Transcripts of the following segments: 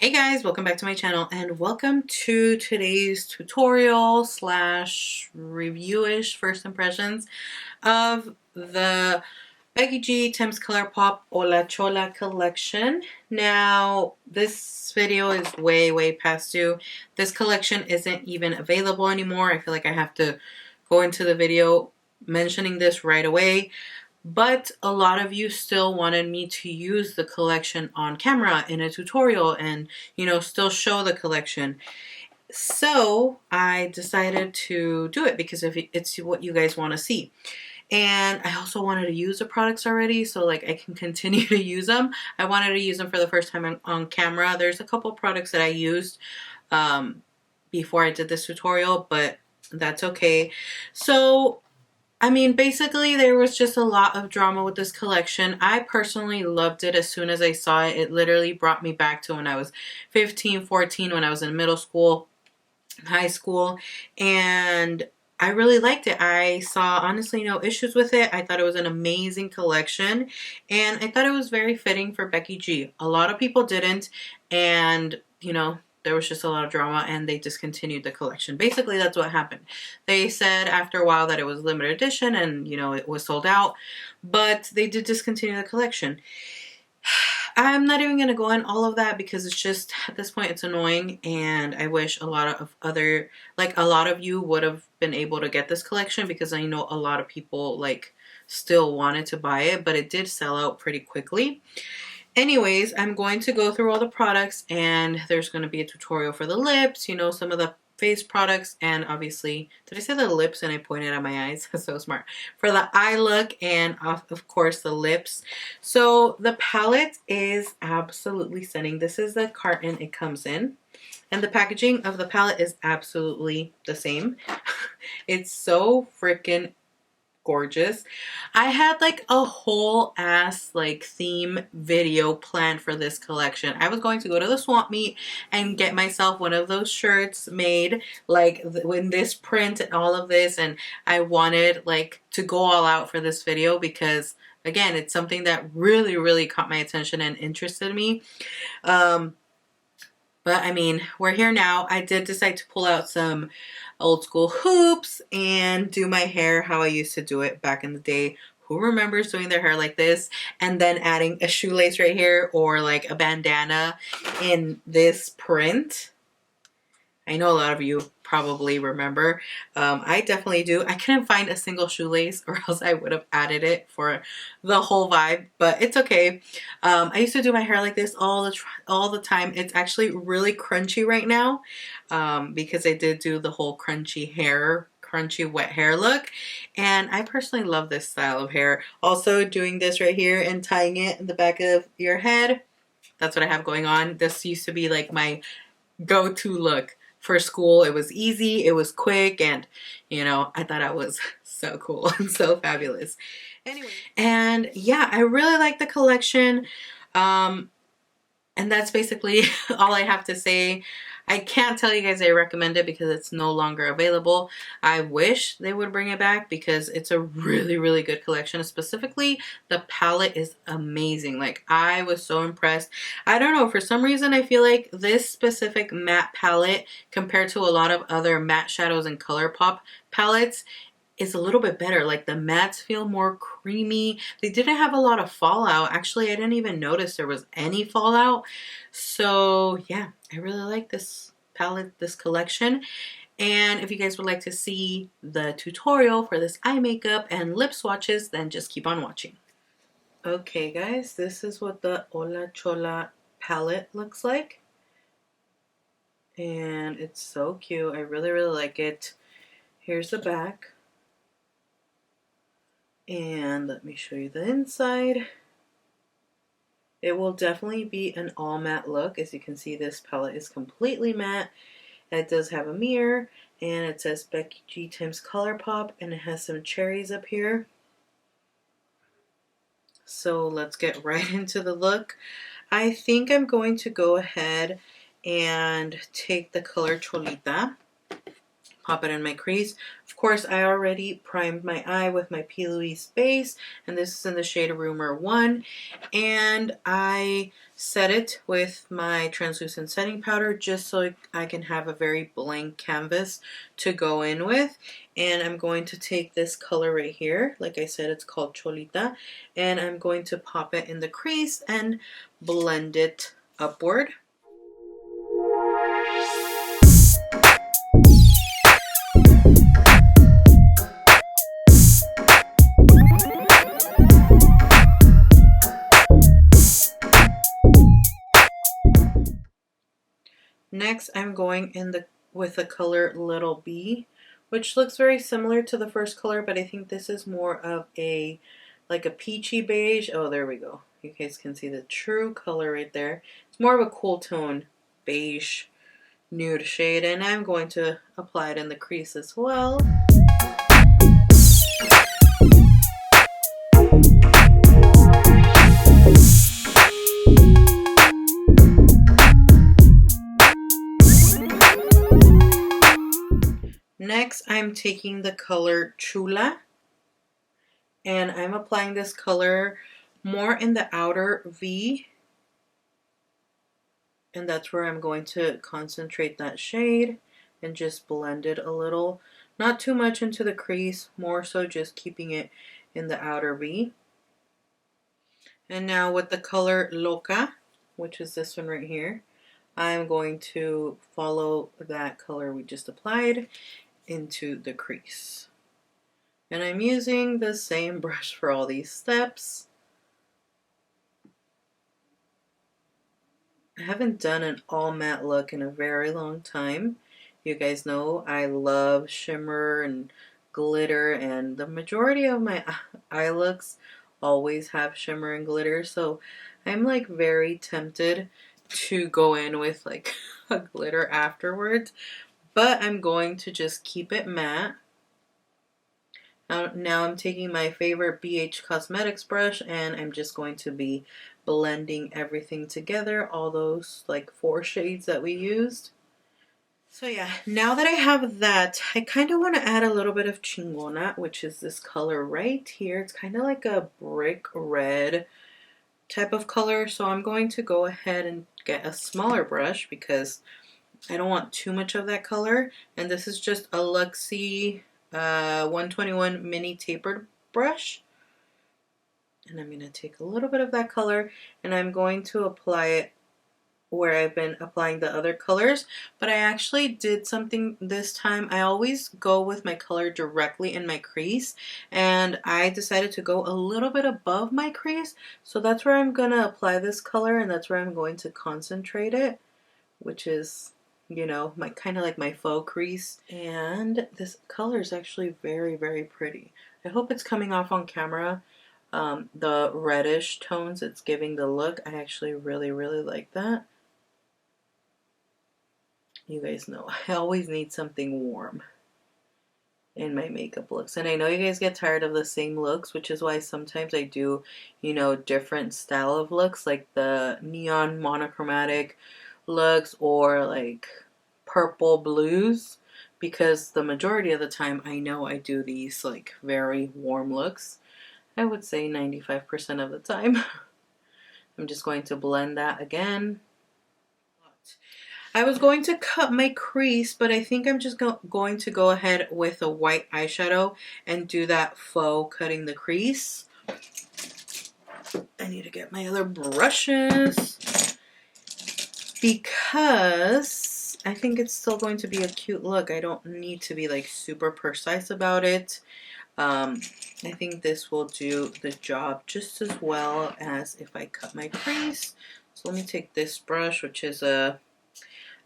Hey guys, welcome back to my channel and welcome to today's tutorial slash review-ish first impressions of the Becky G Tims ColourPop HOLA CHOLA collection. Now, this video is way past due. This collection isn't even available anymore. I feel like I have to go into the video mentioning this right away. But a lot of you still wanted me to use the collection on camera in a tutorial and, still show the collection. So I decided to do it because if it's what you guys want to see. And I also wanted to use the products already, so like I can continue to use them. I wanted to use them for the first time on camera. There's a couple products that I used before I did this tutorial, but that's okay. So I mean, basically, there was just a lot of drama with this collection. I personally loved it as soon as I saw it. It literally brought me back to when I was 15, 14, when I was in middle school, high school, and I really liked it. I saw, honestly, no issues with it. I thought it was an amazing collection, and I thought it was very fitting for Becky G. A lot of people didn't, and, there was just a lot of drama and they discontinued the collection. Basically, that's what happened. They said after a while that it was limited edition and, it was sold out, but they did discontinue the collection. I'm not even going to go in all of that because it's just, at this point, it's annoying, and I wish a lot of you would have been able to get this collection because I know a lot of people, still wanted to buy it, but it did sell out pretty quickly. Anyways, I'm going to go through all the products, and there's going to be a tutorial for the lips, some of the face products, and obviously, did I say the lips and I pointed at my eyes? That's so smart. For the eye look and of course the lips. So the palette is absolutely stunning. This is the carton it comes in, and the packaging of the palette is absolutely the same. It's so freaking gorgeous. I had a whole ass theme video planned for this collection. I was going to go to the swamp meet and get myself one of those shirts made in this print and all of this, and I wanted to go all out for this video because again, it's something that really caught my attention and interested me. But I mean, we're here now. I did decide to pull out some old school hoops and do my hair how I used to do it back in the day. Who remembers doing their hair like this and then adding a shoelace right here or a bandana in this print? I know a lot of you probably remember. I definitely do. I couldn't find a single shoelace or else I would have added it for the whole vibe, but it's okay. I used to do my hair like this all the time. It's actually really crunchy right now because I did do the whole crunchy wet hair look, and I personally love this style of hair. Also doing this right here and tying it in the back of your head. That's what I have going on. This used to be my go-to look for school. It was easy, it was quick, and I thought I was so cool and so fabulous. Anyway, and yeah, I really like the collection, and that's basically all I have to say. I can't tell you guys I recommend it because it's no longer available. I wish they would bring it back because it's a really good collection. Specifically, the palette is amazing. I was so impressed. I don't know, for some reason I feel like this specific matte palette compared to a lot of other matte shadows and ColourPop palettes is a little bit better. The mattes feel more creamy. They didn't have a lot of fallout. Actually, I didn't even notice there was any fallout. So yeah, I really like this palette, this collection. And if you guys would like to see the tutorial for this eye makeup and lip swatches, then just keep on watching. Okay guys, this is what the HOLA CHOLA palette looks like. And it's so cute. I really like it. Here's the back. And let me show you the inside. It will definitely be an all matte look. As you can see, this palette is completely matte. It does have a mirror, and it says Becky G Tims ColourPop, and it has some cherries up here. So let's get right into the look. I think I'm going to go ahead and take the color Cholita. pop it in my crease. Of course, I already primed my eye with my P. Louise base, and this is in the shade Rumor 1. And I set it with my translucent setting powder just so I can have a very blank canvas to go in with. And I'm going to take this color right here. Like I said, it's called Cholita. And I'm going to pop it in the crease and blend it upward. Next, I'm going in with the color Little B, which looks very similar to the first color, but I think this is more of a like a peachy beige. Oh, there we go. You guys can see the true color right there. It's more of a cool tone beige nude shade, and I'm going to apply it in the crease as well. Next, I'm taking the color Chula, and I'm applying this color more in the outer V, and that's where I'm going to concentrate that shade and just blend it a little. Not too much into the crease, more so just keeping it in the outer V. And now with the color Loca, which is this one right here, I'm going to follow that color we just applied into the crease. And I'm using the same brush for all these steps. I haven't done an all matte look in a very long time. You guys know I love shimmer and glitter, and the majority of my eye looks always have shimmer and glitter, so I'm like very tempted to go in with like a glitter afterwards, but I'm going to just keep it matte. Now I'm taking my favorite BH Cosmetics brush, and I'm just going to be blending everything together, all those like 4 shades that we used. So yeah, now that I have that, I kind of want to add a little bit of Chingona, which is this color right here. It's kind of like a brick red type of color, so I'm going to go ahead and get a smaller brush because I don't want too much of that color. And this is just a Luxie 121 mini tapered brush, and I'm going to take a little bit of that color and I'm going to apply it where I've been applying the other colors. But I actually did something this time. I always go with my color directly in my crease, and I decided to go a little bit above my crease, so that's where I'm going to apply this color, and that's where I'm going to concentrate it, which is, you know, my kind of like my faux crease. And this color is actually very, very pretty. I hope it's coming off on camera. The reddish tones it's giving the look, I actually really, really like that. You guys know I always need something warm in my makeup looks, and I know you guys get tired of the same looks, which is why sometimes I do, you know, different style of looks, like the neon monochromatic looks or like purple blues, because the majority of the time I know I do these like very warm looks. I would say 95% of the time. I'm just going to blend that again. I was going to cut my crease, but I think I'm just going to go ahead with a white eyeshadow and do that faux cutting the crease. I need to get my other brushes because I think it's still going to be a cute look. I don't need to be like super precise about it. I think this will do the job just as well as if I cut my crease. So let me take this brush, which is a,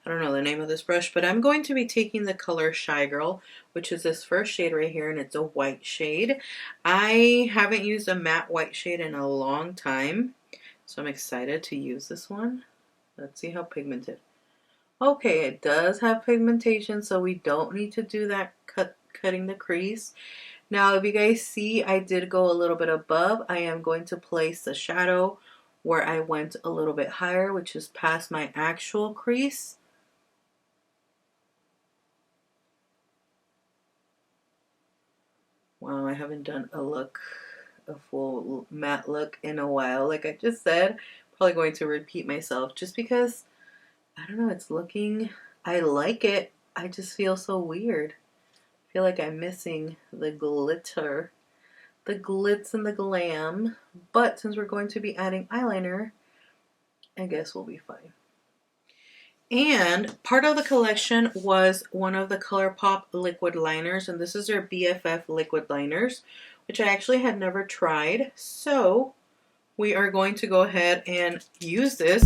I don't know the name of this brush, but I'm going to be taking the color Shy Girl, which is this first shade right here, and it's a white shade. I haven't used a matte white shade in a long time, so I'm excited to use this one. Let's see how pigmented. Okay, it does have pigmentation, so we don't need to do that cutting the crease. Now, if you guys see, I did go a little bit above. I am going to place the shadow where I went a little bit higher, which is past my actual crease. Wow, I haven't done a full matte look in a while. Like I just said, probably going to repeat myself just because, I don't know, it's looking, I like it. I just feel so weird. I feel like I'm missing the glitter, the glitz and the glam. But since we're going to be adding eyeliner, I guess we'll be fine. And part of the collection was one of the ColourPop liquid liners, and this is their BFF liquid liners, which I actually had never tried. So we are going to go ahead and use this.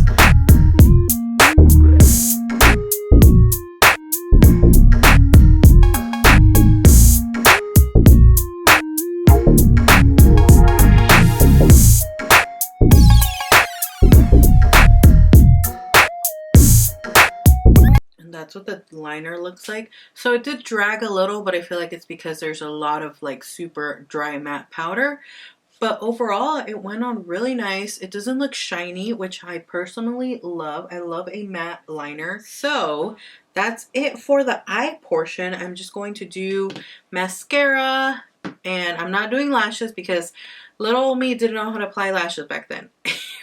That's what the liner looks like. So it did drag a little, but I feel like it's because there's a lot of like super dry matte powder. But overall, it went on really nice. It doesn't look shiny, which I personally love. I love a matte liner. So that's it for the eye portion. I'm just going to do mascara, and I'm not doing lashes because little old me didn't know how to apply lashes back then.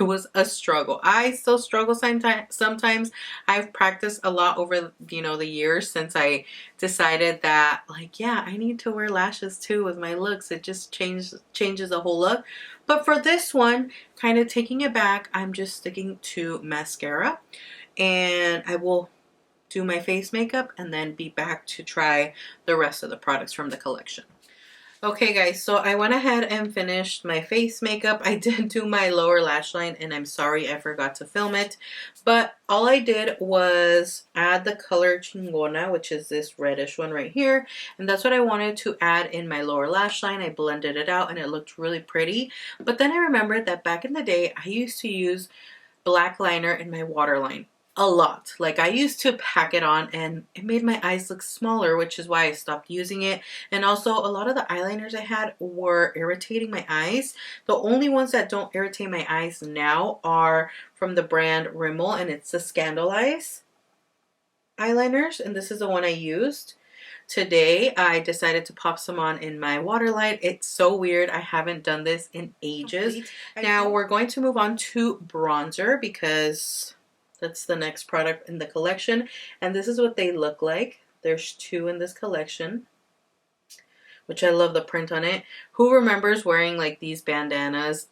It was a struggle. I still struggle sometimes. I've practiced a lot over, the years since I decided that, like, yeah, I need to wear lashes too with my looks. It just changes the whole look. But for this one, kind of taking it back, I'm just sticking to mascara, and I will do my face makeup and then be back to try the rest of the products from the collection. Okay guys, so I went ahead and finished my face makeup. I did do my lower lash line, and I'm sorry I forgot to film it. But all I did was add the color Chingona, which is this reddish one right here. And that's what I wanted to add in my lower lash line. I blended it out and it looked really pretty. But then I remembered that back in the day, I used to use black liner in my waterline a lot. Like I used to pack it on and it made my eyes look smaller, which is why I stopped using it. And also a lot of the eyeliners I had were irritating my eyes. The only ones that don't irritate my eyes now are from the brand Rimmel, and it's the Scandalize eyeliners, and this is the one I used. Today I decided to pop some on in my waterline. It's so weird. I haven't done this in ages. Now we're going to move on to bronzer because that's the next product in the collection, and this is what they look like. There's two in this collection, which I love the print on it. Who remembers wearing like these bandanas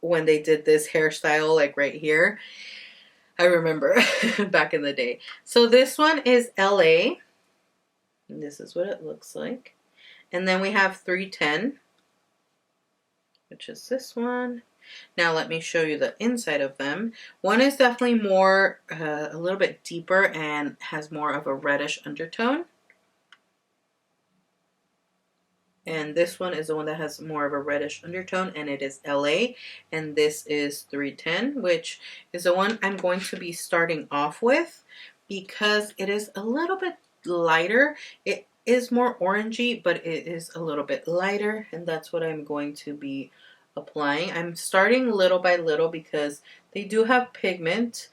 when they did this hairstyle like right here? I remember back in the day. So this one is LA. And this is what it looks like. And then we have 310, which is this one. Now let me show you the inside of them. One is definitely more, a little bit deeper and has more of a reddish undertone. And this one is the one that has more of a reddish undertone, and it is LA. And this is 310, which is the one I'm going to be starting off with because it is a little bit lighter. It is more orangey, but it is a little bit lighter, and that's what I'm going to be applying. I'm starting little by little because they do have pigment.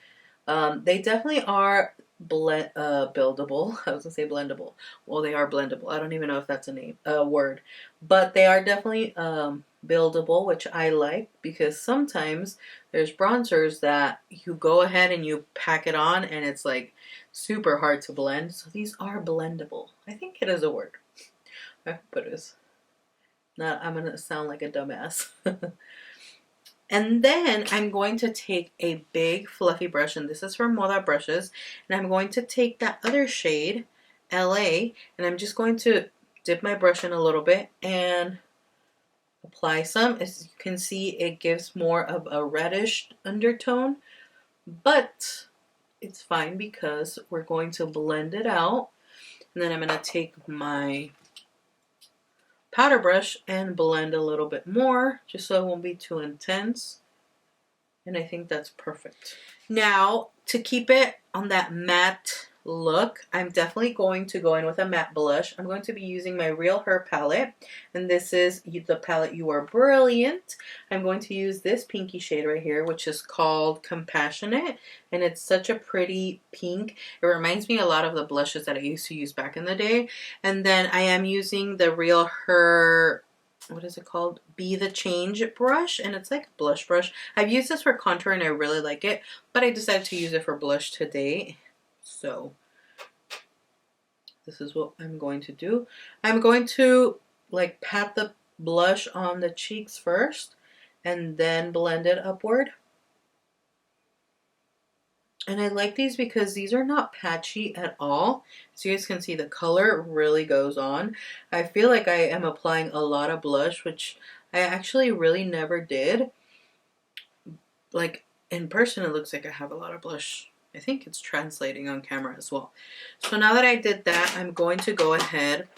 They definitely are buildable. I was gonna say blendable. Well, they are blendable. I don't even know if that's a word, but they are definitely buildable, which I like because sometimes there's bronzers that you go ahead and you pack it on and it's like super hard to blend. So these are blendable. I think it is a word. I hope it is. Not, I'm gonna sound like a dumbass. And then I'm going to take a big fluffy brush, and this is from Moda Brushes, and I'm going to take that other shade, LA, and I'm just going to dip my brush in a little bit and apply some. As you can see, it gives more of a reddish undertone, but it's fine because we're going to blend it out. And then I'm going to take my powder brush and blend a little bit more just so it won't be too intense, and I think that's perfect. Now to keep it on that matte look, I'm definitely going to go in with a matte blush. I'm going to be using my Real Her palette, and this is the palette You Are Brilliant. I'm going to use this pinky shade right here, which is called Compassionate, and it's such a pretty pink. It reminds me a lot of the blushes that I used to use back in the day. And then I am using the Real Her, what is it called? Be the Change brush, and it's like a blush brush. I've used this for contour and I really like it, but I decided to use it for blush today. So this is what I'm going to do. I'm going to like pat the blush on the cheeks first and then blend it upward. And I like these because these are not patchy at all. So you guys can see the color really goes on. I feel like I am applying a lot of blush, which I actually really never did. Like in person, it looks like I have a lot of blush. I think it's translating on camera as well. So now that I did that, I'm going to go ahead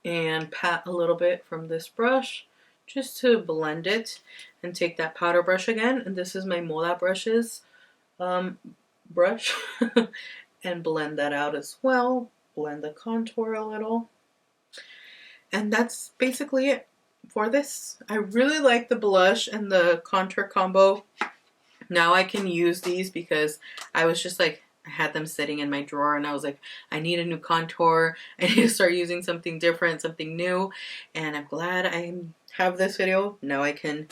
and pat a little bit from this brush just to blend it, and take that powder brush again. And this is my Moda brushes brush and blend that out as well. Blend the contour a little. And that's basically it for this. I really like the blush and the contour combo. Now I can use these because I was just like, I had them sitting in my drawer and I was like, I need a new contour. I need to start using something different, something new. And I'm glad I have this video. Now I can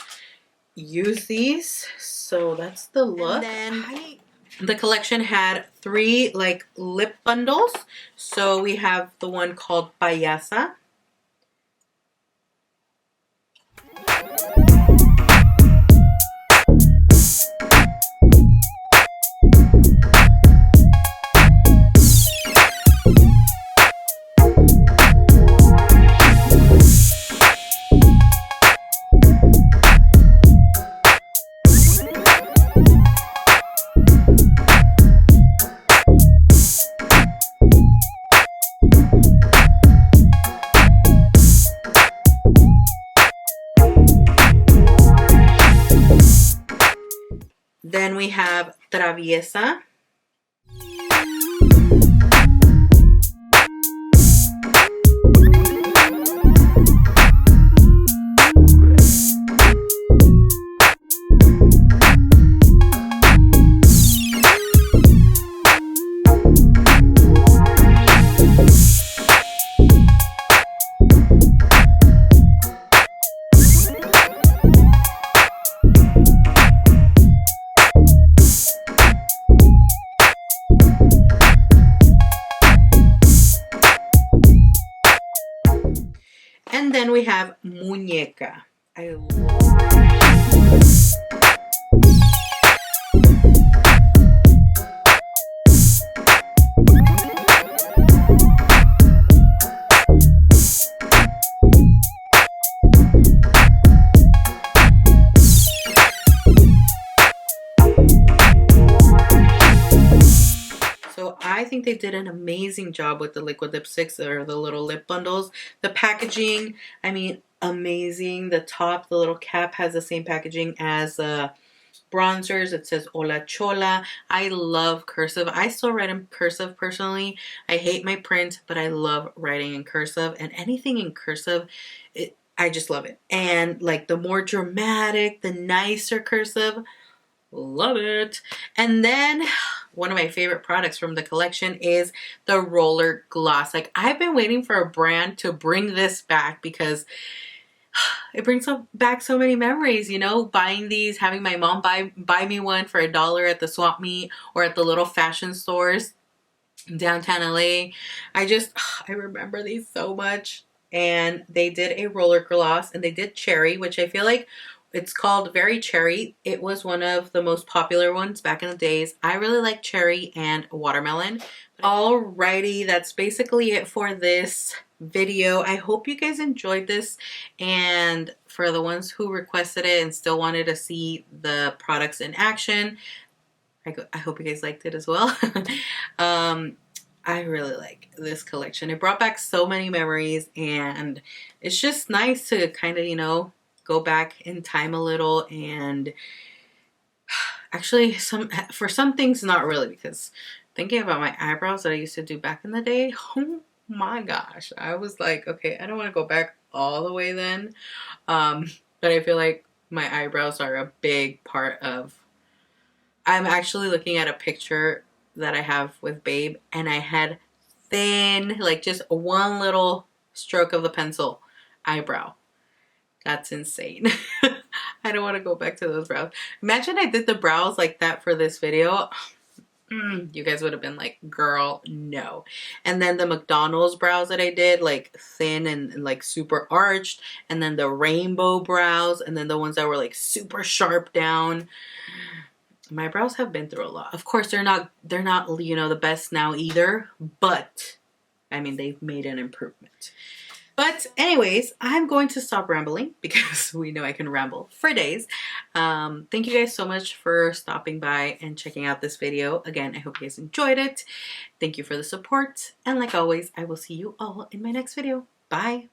use these. So that's the look. And then the collection had 3 like lip bundles. So we have the one called Belleza. Then we have Traviesa. And then we have Muñeca. I I think they did an amazing job with the liquid lipsticks, or the little lip bundles. The packaging, I mean, amazing. The top, the little cap has the same packaging as bronzers. It says Hola Chola. I love cursive. I still write in cursive personally. I hate my print, but I love writing in cursive, and anything in cursive, I just love it. And like the more dramatic, the nicer cursive, love it. And then one of my favorite products from the collection is the roller gloss. Like, I've been waiting for a brand to bring this back because it brings back so many memories, you know, buying these, having my mom buy me one for $1 at the swap meet or at the little fashion stores in downtown LA. I remember these so much. And they did a roller gloss, and they did cherry, which I feel like it's called Very Cherry. It was one of the most popular ones back in the days. I really like cherry and watermelon. Alrighty, that's basically it for this video. I hope you guys enjoyed this, and for the ones who requested it and still wanted to see the products in action, I hope you guys liked it as well. I really like this collection. It brought back so many memories, and it's just nice to kind of, you know, go back in time a little. And actually for some things, not really, because thinking about my eyebrows that I used to do back in the day. Oh my gosh. I was like, okay, I don't want to go back all the way then. But I feel like my eyebrows are a big part of... I'm actually looking at a picture that I have with Babe, and I had thin, like just one little stroke of the pencil eyebrow. That's insane. I don't want to go back to those brows. Imagine I did the brows like that for this video. You guys would have been like, girl, no. And then the McDonald's brows that I did, like thin and like super arched, and then the rainbow brows, and then the ones that were like super sharp down. My brows have been through a lot. Of course, they're not, you know, the best now either, but I mean, they've made an improvement. But anyways, I'm going to stop rambling because we know I can ramble for days. Thank you guys so much for stopping by and checking out this video. Again, I hope you guys enjoyed it. Thank you for the support. And like always, I will see you all in my next video. Bye.